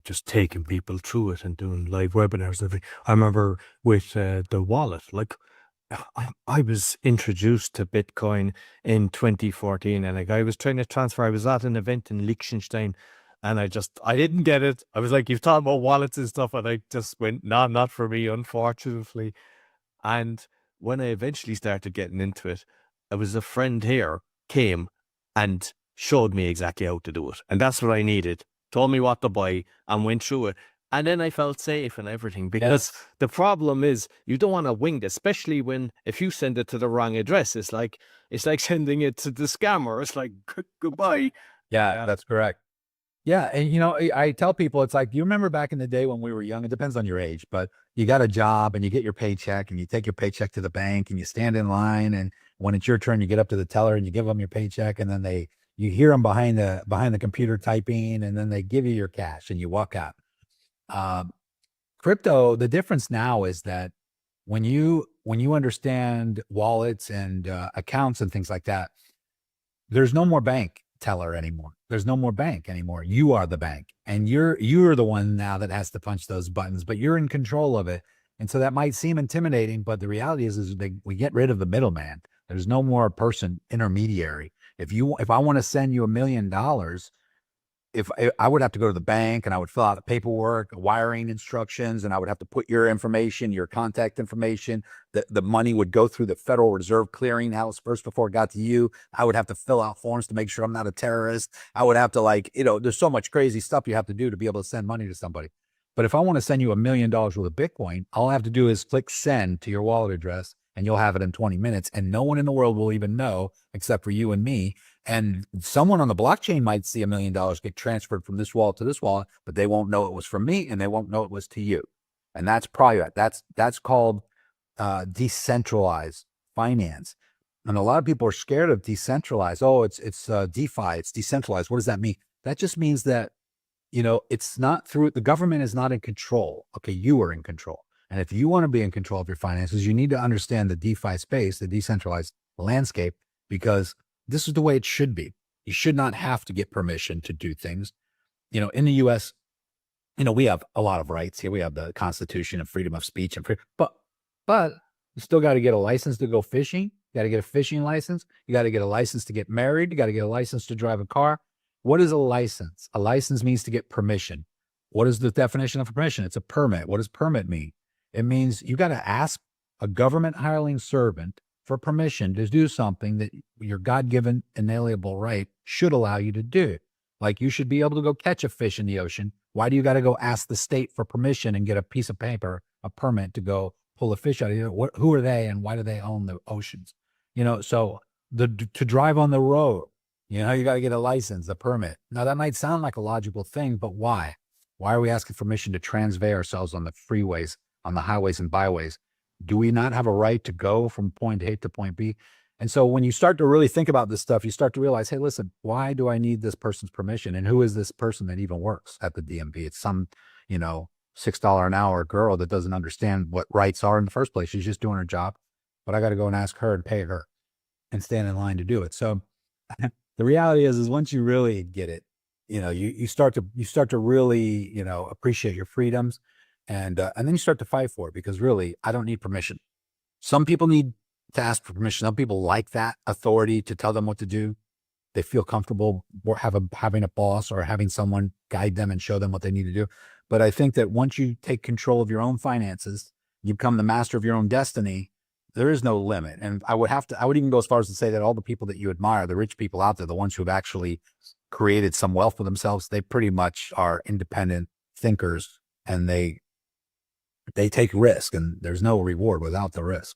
just taking people through it and doing live webinars and everything. I remember with the wallet, like I was introduced to Bitcoin in 2014, and like I was trying to transfer. I was at an event in Liechtenstein, and I didn't get it. I was like, "You've talked about wallets and stuff," and I just went, "No, not for me, unfortunately." And when I eventually started getting into it, it was a friend here came and showed me exactly how to do it. And that's what I needed. Told me what to buy and went through it. And then I felt safe and everything, because the problem is you don't want to wing it, especially when if you send it to the wrong address, it's like sending it to the scammer. It's like goodbye. Yeah, that's correct. Yeah, and I tell people, it's like, you remember back in the day when we were young, it depends on your age, but you got a job and you get your paycheck and you take your paycheck to the bank and you stand in line, and when it's your turn, you get up to the teller and you give them your paycheck, and then you hear them behind the computer typing, and then they give you your cash and you walk out. Um, Crypto, the difference now is that when you understand wallets and accounts and things like that, there's no more bank teller anymore. There's no more bank anymore. You are the bank, and you're the one now that has to punch those buttons, but you're in control of it. And so that might seem intimidating, but the reality is we get rid of the middleman. There's no more person intermediary. If I want to send you $1 million, if I would have to go to the bank and I would fill out the paperwork, wiring instructions, and I would have to put your information, your contact information. The money would go through the Federal Reserve Clearinghouse first before it got to you. I would have to fill out forms to make sure I'm not a terrorist. I would have to, there's so much crazy stuff you have to do to be able to send money to somebody. But if I want to send you $1 million worth of Bitcoin, all I have to do is click send to your wallet address, and you'll have it in 20 minutes. And no one in the world will even know except for you and me. And someone on the blockchain might see $1 million get transferred from this wallet to this wallet, but they won't know it was from me, and they won't know it was to you. And that's private. That's called decentralized finance. And a lot of people are scared of decentralized. Oh, it's DeFi. It's decentralized. What does that mean? That just means that it's not through the government is not in control. Okay, you are in control. And if you want to be in control of your finances, you need to understand the DeFi space, the decentralized landscape, because this is the way it should be. You should not have to get permission to do things. In the US, we have a lot of rights here. We have the Constitution and freedom of speech but you still got to get a license to go fishing. You got to get a fishing license. You got to get a license to get married. You got to get a license to drive a car. What is a license? A license means to get permission. What is the definition of permission? It's a permit. What does permit mean? It means you got to ask a government hireling servant for permission to do something that your God-given inalienable right should allow you to do. Like, you should be able to go catch a fish in the ocean. Why do you got to go ask the state for permission and get a piece of paper, a permit to go pull a fish out of you? Who are they, and why do they own the oceans? So to drive on the road, you got to get a license, a permit. Now, that might sound like a logical thing, but why? Why are we asking permission to transvey ourselves on the freeways, on the highways and byways? Do we not have a right to go from point A to point B? And so when you start to really think about this stuff, you start to realize, hey, listen, why do I need this person's permission? And who is this person that even works at the DMV? It's some, $6 an hour girl that doesn't understand what rights are in the first place. She's just doing her job, but I got to go and ask her and pay her and stand in line to do it. So the reality is once you really get it, you start to really, appreciate your freedoms. And then you start to fight for it, because really, I don't need permission. Some people need to ask for permission. Some people like that authority to tell them what to do. They feel comfortable having a boss or having someone guide them and show them what they need to do. But I think that once you take control of your own finances, you become the master of your own destiny. There is no limit. And I would even go as far as to say that all the people that you admire, the rich people out there, the ones who have actually created some wealth for themselves, they pretty much are independent thinkers, and they take risk, and there's no reward without the risk.